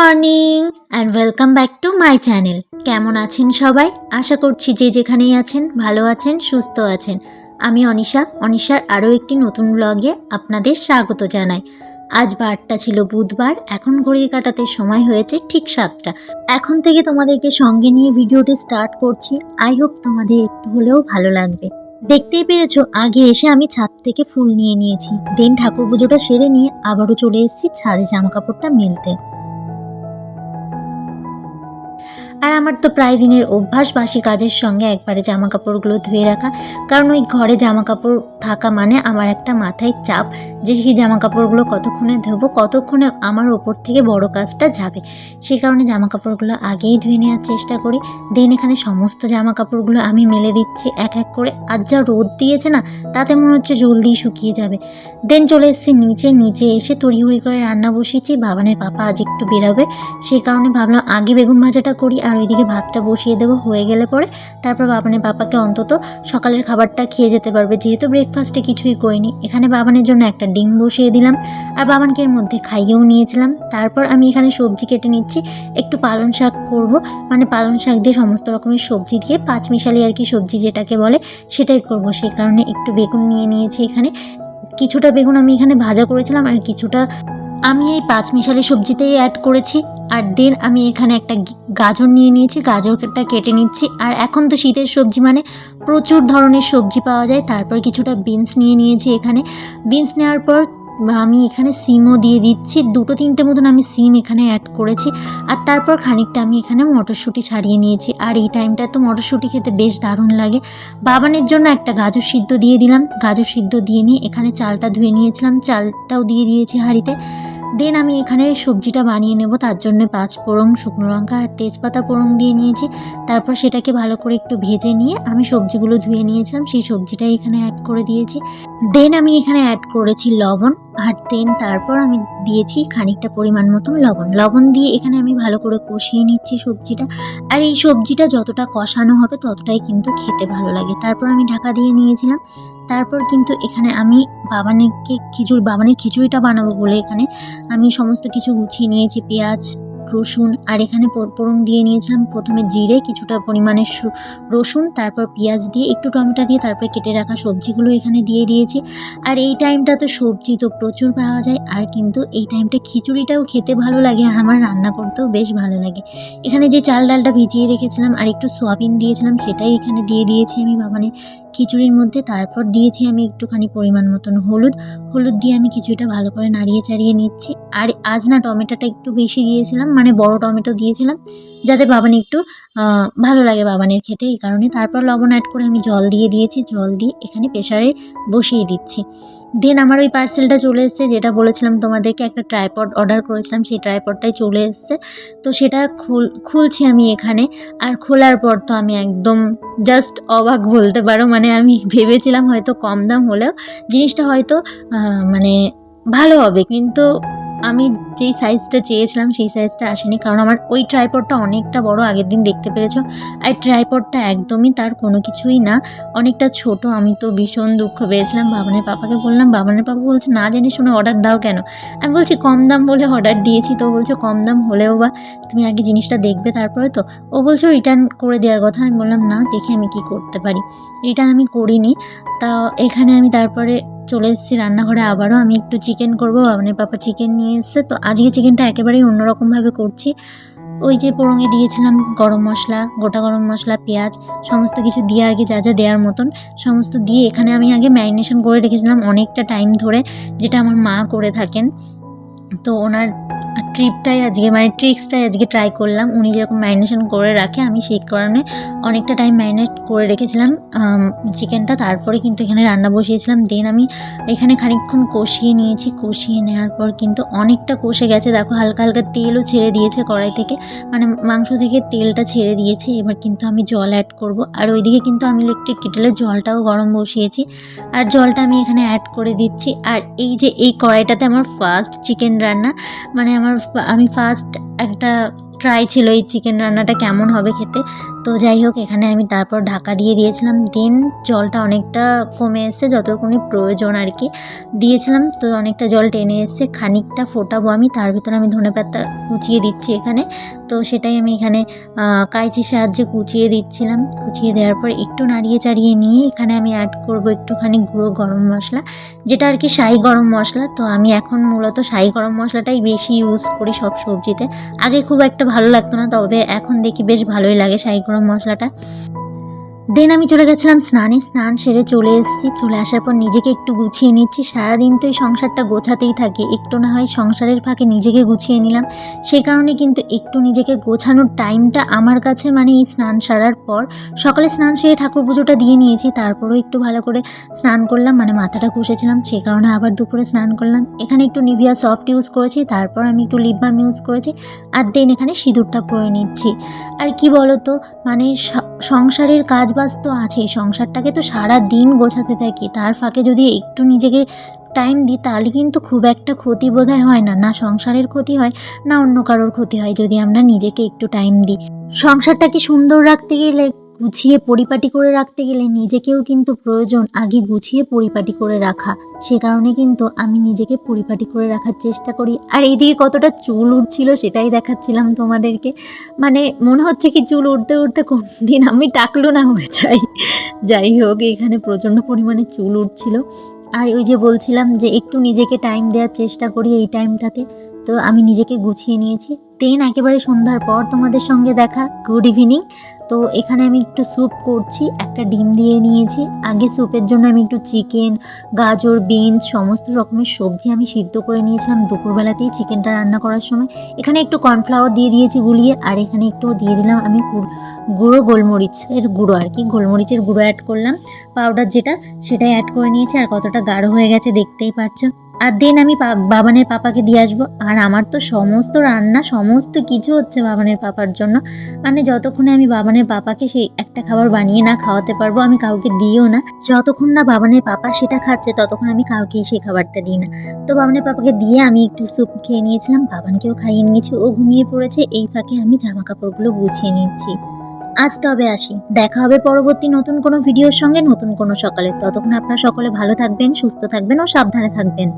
Morning and welcome back to my channel. কেমন আছেন সবাই? আশা করছি যে যেখানেই আছেন ভালো আছেন, সুস্থ আছেন। আমি অনিশার আরও একটি নতুন ব্লগে আপনাদের স্বাগত জানাই। আজ বারটা ছিল বুধবার, এখন ঘড়ির কাঁটাতে সময় হয়েছে ঠিক 7টা। এখন থেকে তোমাদেরকে সঙ্গে নিয়ে ভিডিওটি স্টার্ট করছি। আই হোপ তোমাদের একটু হলেও ভালো লাগবে। দেখতেই পেরেছো, আগে এসে আমি ছাদ থেকে ফুল নিয়ে নিয়েছি, দেন ঠাকুর পুজোটা সেরে নিয়ে আবারও চলে এসেছি ছাদে জামা কাপড়টা মেলতে। আর আমার তো প্রায় দিনের অভ্যাস বাসি কাজের সঙ্গে একবারে জামা কাপড়গুলো ধুয়ে রাখা, কারণ ওই ঘরে জামা কাপড় থাকা মানে আমার একটা মাথায় চাপ যে সেই জামা কাপড়গুলো কতক্ষণে ধোবো, কতক্ষণে আমার ওপর থেকে বড় কাজটা যাবে। সেই কারণে জামা কাপড়গুলো আগেই ধুয়ে নেওয়ার চেষ্টা করি। দেন এখানে সমস্ত জামা কাপড়গুলো আমি মেলে দিচ্ছি এক এক করে। আজ যা রোদ দিয়েছে না, তাতে মনে হচ্ছে জলদি শুকিয়ে যাবে। দেন চলে এসেছি নিচে এসে তড়িঘড়ি করে রান্না বসিয়েছি। বাবানের পাপা আজ একটু বেরোবে, সেই কারণে ভাবলাম আগে বেগুন ভাজাটা করি আর ওইদিকে ভাতটা বসিয়ে দেবো। হয়ে গেলে পরে তারপর বাবানের পাপাকে অন্তত সকালের খাবারটা খেয়ে যেতে পারবে, যেহেতু ব্রেকফাস্টে কিছুই করিনি। এখানে বাবানের জন্য একটা ডিম বসিয়ে দিলাম আর বাবানকে এর মধ্যে খাইয়েও নিয়েছিলাম। তারপর আমি এখানে সবজি কেটে নিচ্ছি, একটু পালং শাক করব, মানে পালং শাক দিয়ে সমস্ত রকমের সবজি দিয়ে পাঁচমিশালি আর কি সবজি যেটাকে বলে সেটাই করব। সেই কারণে একটু বেগুন নিয়ে নিয়েছি। এখানে কিছুটা বেগুন আমি এখানে ভাজা করেছিলাম আর কিছুটা আমি এই পাঁচমিশালি সবজিতেই অ্যাড করেছি। আর দেন আমি এখানে একটা গাজর নিয়ে নিয়েছি, গাজরটা কেটে নিচ্ছি। আর এখন তো শীতের সবজি মানে প্রচুর ধরনের সবজি পাওয়া যায়। তারপর কিছুটা বিনস নিয়ে নিয়েছি। এখানে বিনস নেওয়ার পর আমি এখানে সিমও দিয়ে দিচ্ছি, 2-3টে মতন আমি সিম এখানে অ্যাড করেছি। আর তারপর খানিকটা আমি এখানে মটরশুঁটি ছাড়িয়ে নিয়েছি। আর এই টাইমটা তো মটরশুঁটি খেতে বেশ দারুণ লাগে। বাবানের জন্য একটা গাজর সিদ্ধ দিয়ে দিলাম। গাজর সিদ্ধ দিয়ে নিয়ে এখানে চালটা ধুয়ে নিয়েছিলাম, চালটাও দিয়ে দিয়েছি হাঁড়িতে। দেন আমি এখানে সবজিটা বানিয়ে নেব, তার জন্য 5 ফোড়ন, শুকনো লঙ্কা আর তেজপাতা ফোড়ন দিয়ে নিয়েছি। তারপর সেটাকে ভালো করে একটু ভেজে নিয়ে আমি সবজিগুলো ধুয়ে নিয়েছিলাম, সেই সবজিটাই এখানে অ্যাড করে দিয়েছি। দেন আমি এখানে অ্যাড করেছি লবণ। আর দেন তারপর আমি দিয়েছি খানিকটা পরিমাণ মতন লবণ দিয়ে এখানে আমি ভালো করে কষিয়ে নিচ্ছি সবজিটা। আর এই সবজিটা যতটা কষানো হবে ততটাই কিন্তু খেতে ভালো লাগে। তারপর আমি ঢাকা দিয়ে নিয়েছিলাম। তারপর কিন্তু এখানে আমি বাবানের খিচুড়িটা বানাবো বলে এখানে আমি সমস্ত কিছু গুছিয়ে নিয়েছি, পেঁয়াজ, রসুন। আর এখানে ফোড়ন দিয়ে নিয়েছিলাম প্রথমে জিরে, কিছুটা পরিমাণে রসুন, তারপর পেঁয়াজ দিয়ে একটু টমেটো দিয়ে তারপরে কেটে রাখা সবজিগুলো এখানে দিয়ে দিয়েছি। আর এই টাইমটা তো সবজি তো প্রচুর পাওয়া যায়, আর কিন্তু এই টাইমটা খিচুড়িটাও খেতে ভালো লাগে আর আমার রান্না করতেও বেশ ভালো লাগে। এখানে যে চাল ডালটা ভিজিয়ে রেখেছিলাম আর একটু সয়াবিন দিয়েছিলাম, সেটাই এখানে দিয়ে দিয়েছি আমি বাবানের খিচুড়ির মধ্যে। তারপর দিয়েছি আমি একটুখানি পরিমাণ মতন হলুদ দিয়ে আমি কিছুটা ভালো করে নাড়িয়ে চাড়িয়ে নিচ্ছি। আর আজ না টমেটোটা একটু বেশি দিয়েছিলাম, মানে বড় টমেটো দিয়েছিলাম যাতে বাবান একটু ভালো লাগে বাবানের খেতে, এই কারণে। তারপর লবণ অ্যাড করে আমি জল দিয়ে দিয়েছি, জল দিয়ে এখানে প্রেসারে বসিয়ে দিচ্ছি। দেন আমার ওই পার্সেলটা চলে এসেছে, যেটা বলেছিলাম তোমাদেরকে, একটা ট্রাইপড অর্ডার করেছিলাম, সেই ট্রাইপডটাই চলে এসেছে। তো সেটা খুলছি আমি এখানে। আর খোলার পর তো আমি একদম জাস্ট অবাক বলতে পারো, মানে আমি ভেবেছিলাম হয়তো কম দাম হলেও জিনিসটা হয়তো মানে ভালো হবে, কিন্তু আমি যেই সাইজটা চেয়েছিলাম সেই সাইজটা আসেনি, কারণ আমার ওই ট্রাইপডটা অনেকটা বড়, আগের দিন দেখতে পেরেছো। আর ট্রাইপডটা একদমই তার কোনো কিছুই না, অনেকটা ছোট। আমি তো ভীষণ দুঃখ পেয়েছিলাম। বাবানের পাপাকে বললাম, বাবানের পাপা বলছে না জেনে শুনে অর্ডার দাও কেন। আমি বলছি কম দাম বলে অর্ডার দিয়েছি। তো বলছে কম দাম হলেও বা তুমি আগে জিনিসটা দেখবে তারপরে তো। ও বলছে রিটার্ন করে দেওয়ার কথা। আমি বললাম না, দেখে আমি কি করতে পারি, রিটার্ন আমি করিনি। তা এখানে আমি তারপরে চলে এসেছি রান্নাঘরে। আবারও আমি একটু চিকেন করবো, বাবানের পাপা চিকেন নিয়ে এসছে। তো আজকে চিকেনটা একেবারেই অন্যরকমভাবে করছি। ওই যে পোড়ঙে দিয়েছিলাম গরম মশলা, গোটা গরম মশলা, পেঁয়াজ, সমস্ত কিছু দিয়ে আর কি, যা যা দেওয়ার মতন সমস্ত দিয়ে এখানে আমি আগে ম্যারিনেশন করে রেখেছিলাম অনেকটা টাইম ধরে, যেটা আমার মা করে থাকেন। তো ওনার ট্রিক্সটাই আজকে ট্রাই করলাম। উনি যেরকম ম্যারিনেশন করে রাখে আমি সেই কারণে অনেকটা টাইম ম্যারিনেট করে রেখেছিলাম চিকেনটা। তারপরে কিন্তু এখানে রান্না বসিয়েছিলাম। দেন আমি এখানে খানিকক্ষণ কষিয়ে নিয়েছি। কষিয়ে নেওয়ার পর কিন্তু অনেকটা কষে গেছে, দেখো হালকা হালকা তেলও ছেড়ে দিয়েছে কড়াই থেকে, মানে মাংস থেকে তেলটা ছেড়ে দিয়েছে। এবার কিন্তু আমি জল অ্যাড করব। আর ওইদিকে কিন্তু আমি ইলেকট্রিক কেটেলে জলটাও গরম বসিয়েছি, আর জলটা আমি এখানে অ্যাড করে দিচ্ছি। আর এই যে এই কড়াইটাতে আমার ফার্স্ট চিকেন রান্না, মানে আমি ফার্স্ট একটা ট্রাই ছিল এই চিকেন রান্নাটা কেমন হবে খেতে। তো যাই হোক, এখানে আমি তারপর ঢাকা দিয়ে দিয়েছিলাম। দেন জলটা অনেকটা কমে এসছে, যতটুকুনি প্রয়োজন আর কি দিয়েছিলাম। তো অনেকটা জল টেনে এসছে, খানিকটা ফোটাবো আমি, তার ভিতরে আমি ধনেপাতা কুচিয়ে দিচ্ছি এখানে। তো সেটাই আমি এখানে কাঁচির সাহায্যে কুচিয়ে দিচ্ছিলাম। কুচিয়ে দেওয়ার পর একটু নাড়িয়ে চাড়িয়ে নিয়ে এখানে আমি অ্যাড করব একটুখানি গুঁড়ো গরম মশলা, যেটা আর কি শাহি গরম মশলা। তো আমি এখন মূলত শাহি গরম মশলাটাই বেশি ইউজ করি সব সবজিতে। আগে খুব একটা ভালো লাগতো না, তবে এখন দেখি বেশ ভালোই লাগে শাহি গরম মশলাটা। দেন আমি চলে গেছিলাম স্নানে, স্নান সেরে চলে এসেছি। চলে আসার পর নিজেকে একটু গুছিয়ে নিচ্ছি। সারাদিন তো এই সংসারটা গোছাতেই থাকে, একটু না হয় সংসারের ফাঁকে নিজেকে গুছিয়ে নিলাম। সেই কারণে কিন্তু একটু নিজেকে গোছানোর টাইমটা আমার কাছে মানে এই স্নান সারার পর, সকালে স্নান সেরে ঠাকুর পুজোটা দিয়ে নিয়েছি, তারপরেও একটু ভালো করে স্নান করলাম, মানে মাথাটা ঘষেছিলাম, সেই কারণে আবার দুপুরে স্নান করলাম। এখানে একটু নিভিয়া সফট ইউজ করেছি, তারপর আমি একটু লিপ বাম ইউজ করেছি, আর দেন এখানে সিঁদুরটা পরে নিচ্ছি। আর কি বলো তো, মানে সংসারের কাজবাজ তো আছেই, সংসারটাকে তো সারা দিন গোছাতে থাকি, তার ফাঁকে যদি একটু নিজেকে টাইম দিই তাহলে কিন্তু খুব একটা ক্ষতি বোধহয় হয় না, না সংসারের ক্ষতি হয় না অন্য কারোর ক্ষতি হয় যদি আমরা নিজেকে একটু টাইম দিই। সংসারটাকে সুন্দর রাখতে গেলে, গুছিয়ে পরিপাটি করে রাখতে গেলে নিজেকেও কিন্তু প্রয়োজন আগে গুছিয়ে পরিপাটি করে রাখা। সে কারণে কিন্তু আমি নিজেকে পরিপাটি করে রাখার চেষ্টা করি। আর এইদিকে কতটা চুল উঠছিল সেটাই দেখাচ্ছিলাম তোমাদেরকে। মানে মনে হচ্ছে কি চুল উঠতে উঠতে কোন দিন আমি টাকলু না হয়ে যাই। যাই হোক, এখানে প্রচণ্ড পরিমাণে চুল উঠছিল। আর ওই যে বলছিলাম যে একটু নিজেকে টাইম দেওয়ার চেষ্টা করি এই টাইমটাতে। তো আমি নিজেকে গুছিয়ে নিয়েছি। দেন একেবারে সন্ধ্যার পর তোমাদের সঙ্গে দেখা। Good evening. তো এখানে আমি একটু স্যুপ করছি, একটা ডিম দিয়ে নিয়েছি। আগে স্যুপের জন্য আমি একটু চিকেন, গাজর, বিনস সমস্ত রকমের সবজি আমি সিদ্ধ করে নিয়েছিলাম দুপুরবেলাতেই চিকেনটা রান্না করার সময়। এখানে একটু কর্নফ্লাওয়ার দিয়ে দিয়েছি গুলিয়ে, আর এখানে একটু দিয়ে দিলাম আমি গুঁড়ো গোলমরিচের গুঁড়ো আর কি, গোলমরিচের গুঁড়ো অ্যাড করলাম, পাউডার যেটা, সেটাই অ্যাড করে নিয়েছি। আর কতটা গাঢ় হয়ে গেছে দেখতেই পাচ্ছ। আর দেন আমি বাবানের পাপাকে দিয়ে আসবো। আর আমার তো সমস্ত রান্না সমস্ত কিছু হচ্ছে বাবানের পাপার জন্য, মানে যতক্ষণে আমি বাবানের পাপাকে সেই একটা খাবার বানিয়ে না খাওয়াতে পারবো, আমি কাউকে দিও না। যতক্ষণ না বাবানের পাপা সেটা খাচ্ছে ততক্ষণ আমি কাউকে সেই খাবারটা দিই না। তো বাবানের পাপাকে দিয়ে আমি একটু স্যুপ খেয়ে নিয়েছিলাম, বাবানকেও খাইয়ে নিয়েছি, ও ঘুমিয়ে পড়েছে। এই ফাঁকে আমি জামা কাপড়গুলো গুছিয়ে নিচ্ছি। আজ তবে আসি, দেখা হবে পরবর্তী নতুন কোনো ভিডিওর সঙ্গে নতুন কোনো সকালে। ততক্ষণ আপনারা সকলে ভালো থাকবেন, সুস্থ থাকবেন ও সাবধানে থাকবেন।